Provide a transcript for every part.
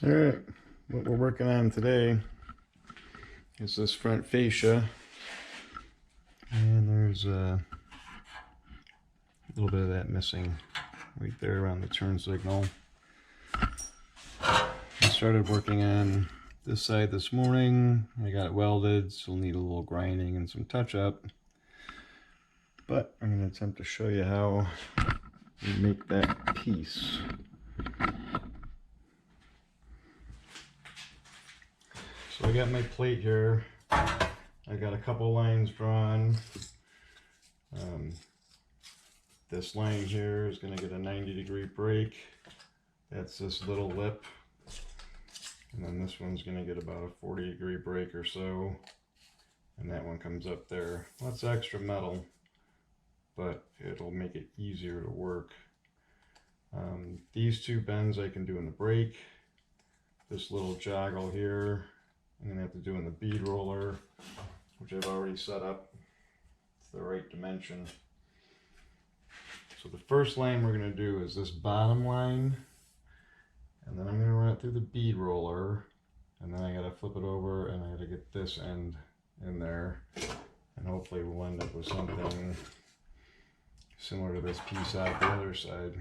Alright, what we're working on today is this front fascia, and there's a little bit of that missing right there around the turn signal. I started working on this side this morning. I got it welded, so we'll need a little grinding and some touch up, but I'm going to attempt to show you how we make that piece. So I got my plate here. I got a couple lines drawn. This line here is going to get a 90-degree break. That's this little lip. And then this one's going to get about a 40-degree break or so. And that one comes up there. That's extra metal, but it'll make it easier to work. These two bends I can do in the brake. This little joggle here I'm going to have to do in the bead roller, which I've already set up. It's the right dimension. So the first line we're going to do is this bottom line, and then I'm going to run it through the bead roller, and then I got to flip it over and I got to get this end in there, and hopefully we'll end up with something similar to this piece out the other side.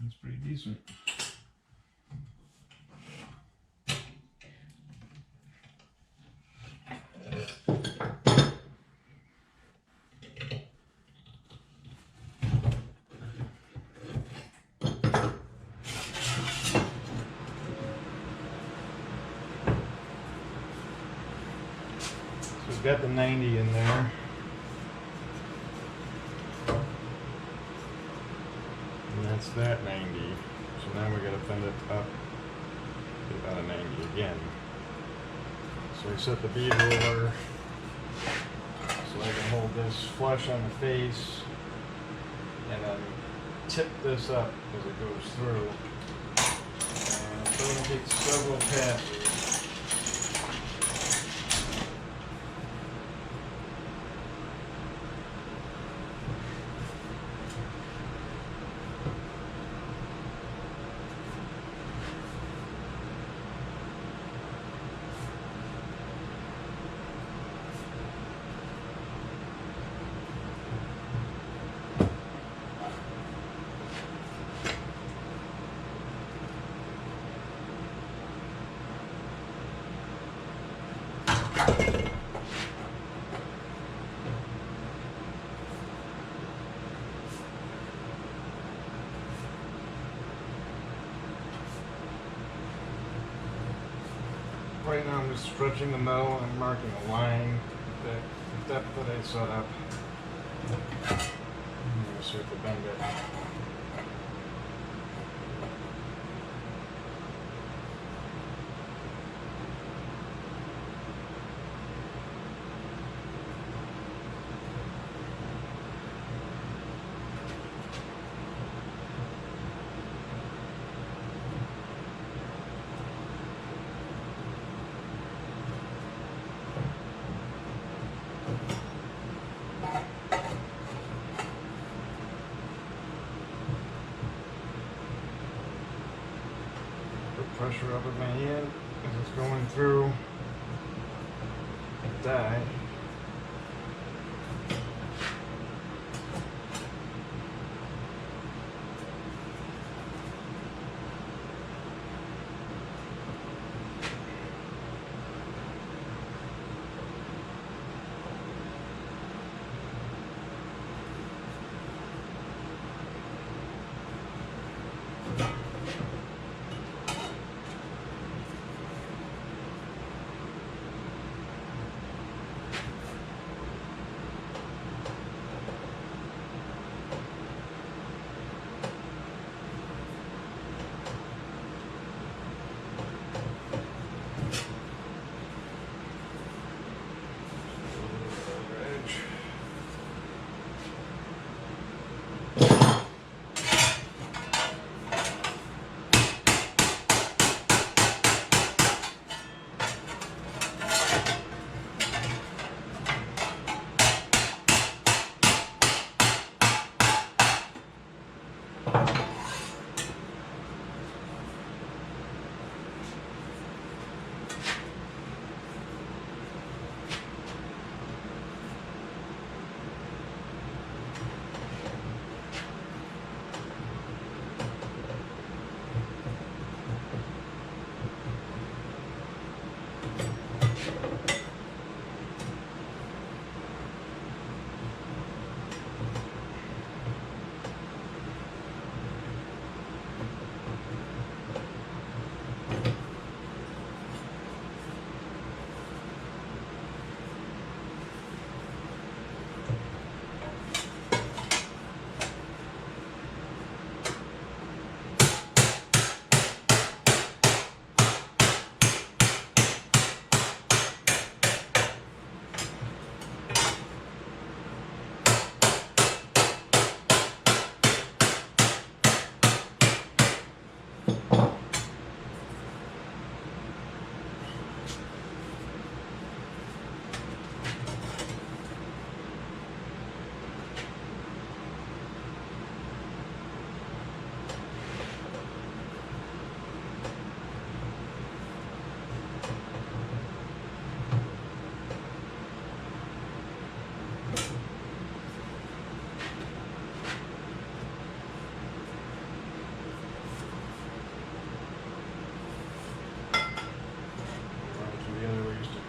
That's pretty decent. So we've got the 90 in there. And that's that 90. So now we got to bend it up to about a 90 again. So I set the bead roller so I can hold this flush on the face and then tip this up as it goes through. And it's going to take several passes. Right now I'm just stretching the metal and marking a line that the depth that I set up. I'm going to start to bend it. pressure up in my hand as it's going through the die.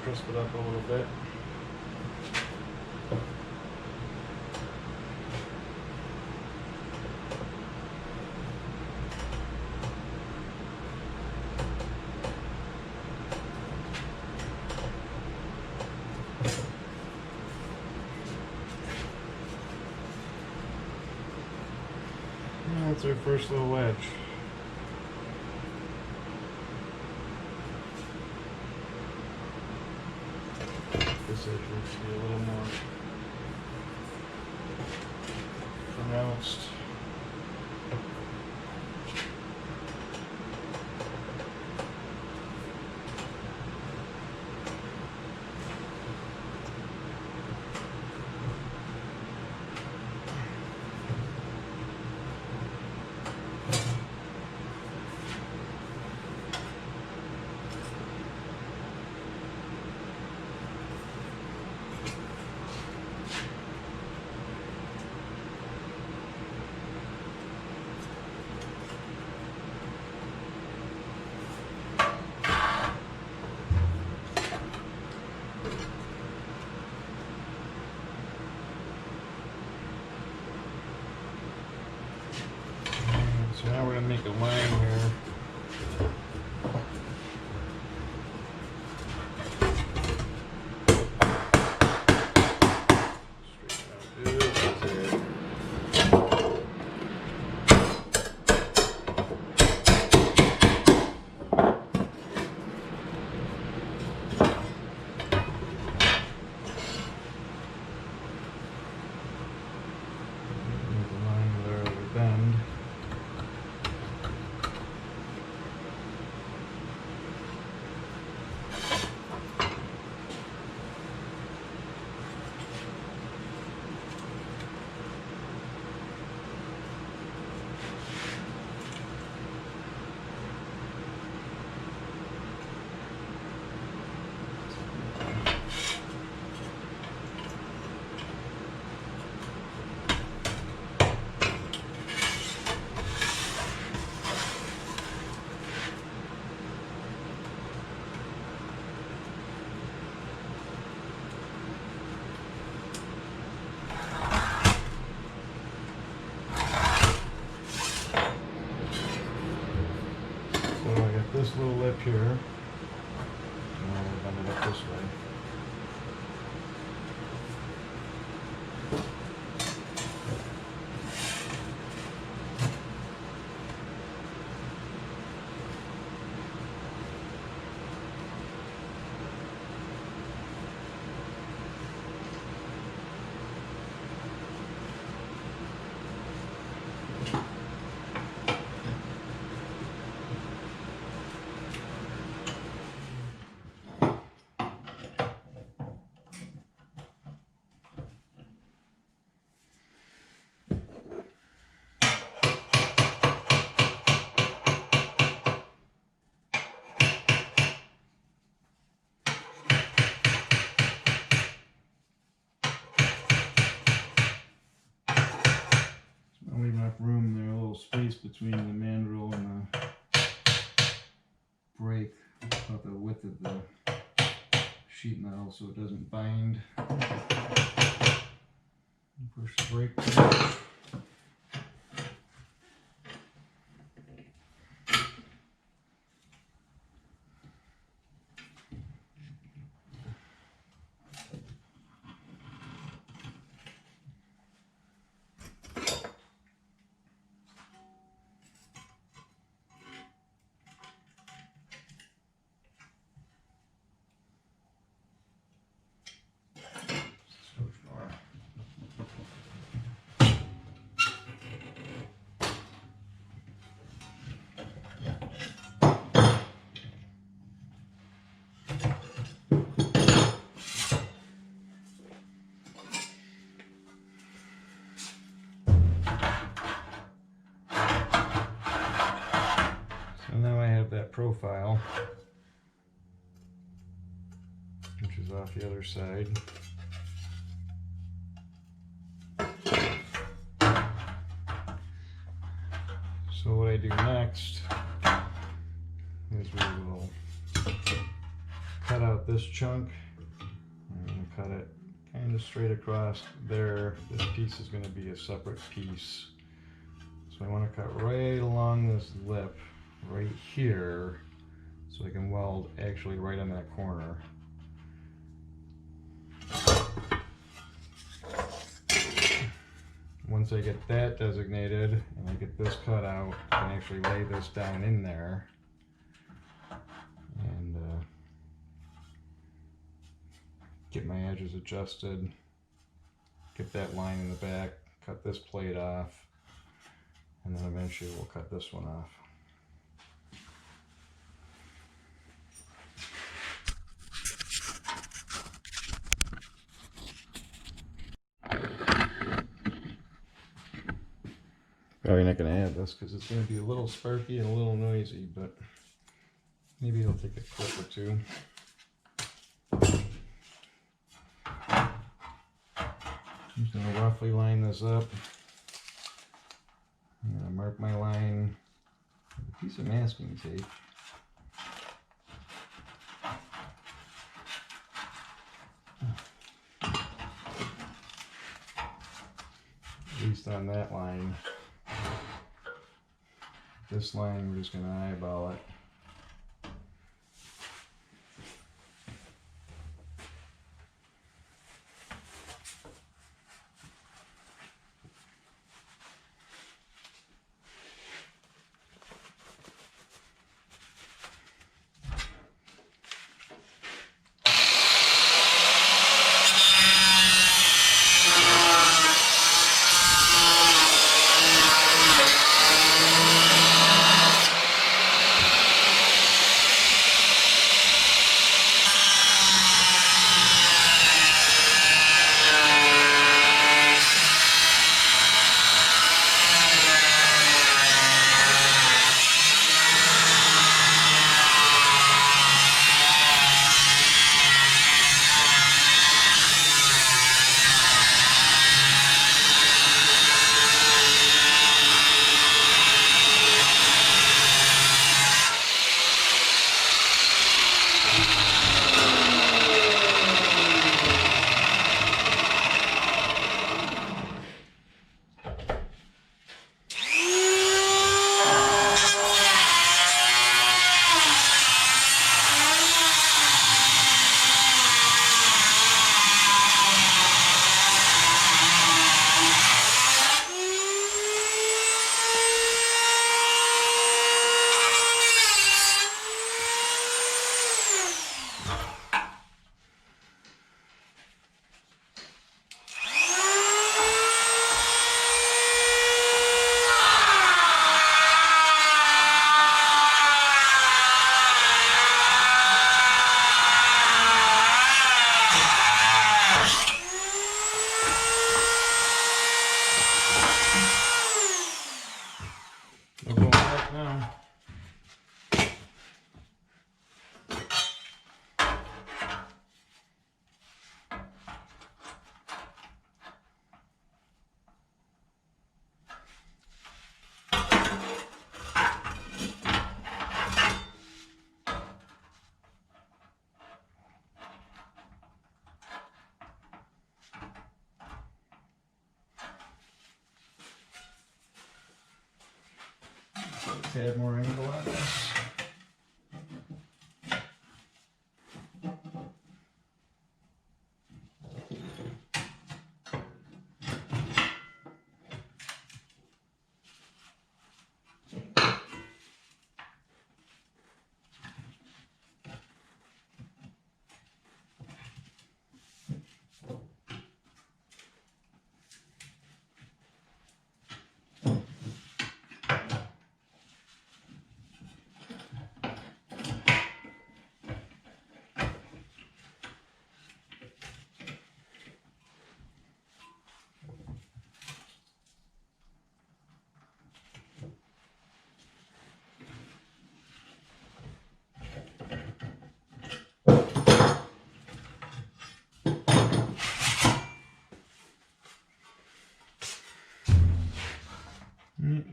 Crisp it up a little bit. And that's our first little wedge. This edge needs to be a little more pronounced. So now we're going to make a line here. Make a line there with a bend. this little lip here, and then we'll bend it up this way. Leave enough room there, a little space between the mandrel and the brake, about the width of the sheet metal so it doesn't bind. Push the brake down. So now I have that profile, which is off the other side. So what I do next is we will cut out this chunk. I'm going to cut it kind of straight across there. This piece is going to be a separate piece. So I want to cut right along this lip right here so I can weld actually right on that corner. Once I get that designated and I get this cut out, I can actually lay this down in there and get my edges adjusted, get that line in the back, cut this plate off, and then eventually we'll cut this one off. Probably not going to add this because it's going to be a little sparky and a little noisy, but maybe it'll take a clip or two. I'm just going to roughly line this up. I'm going to mark my line with a piece of masking tape. At least on that line. This line, we're just going to eyeball it. Now, add more angle on this.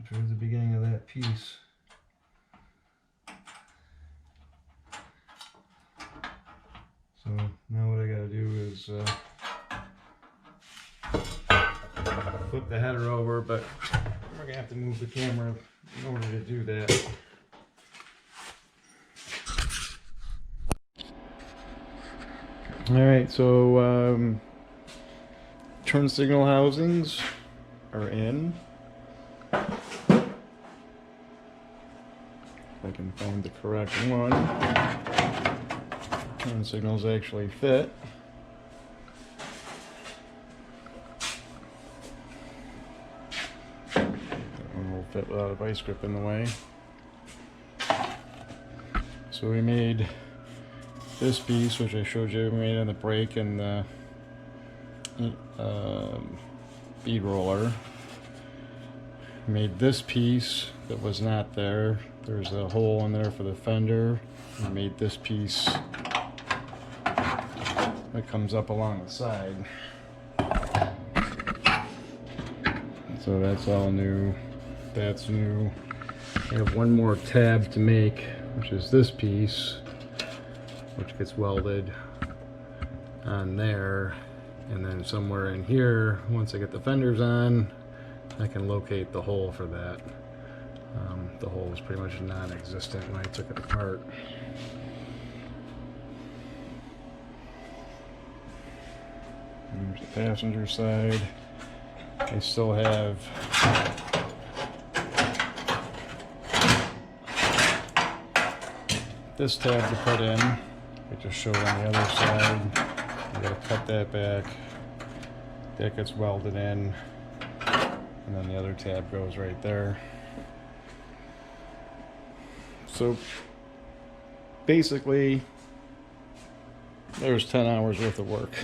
Towards the beginning of that piece. So now what I gotta do is flip the header over, but we're gonna have to move the camera in order to do that. Alright, so turn signal housings are in. I can find the correct one. Turn signals actually fit. That one will fit without a vice grip in the way. So we made this piece, which I showed you, we made on the brake and the bead roller. Made this piece that was not there. There's a hole in there for the fender. I made this piece that comes up along the side. So that's all new. That's new. I have one more tab to make, which is this piece, which gets welded on there. And then somewhere in here, once I get the fenders on, I can locate the hole for that. The hole was pretty much non-existent when I took it apart. Here's the passenger side. I still have this tab to put in. I just showed on the other side. I gotta cut that back. That gets welded in. And then the other tab goes right there. So basically, there's 10 hours worth of work.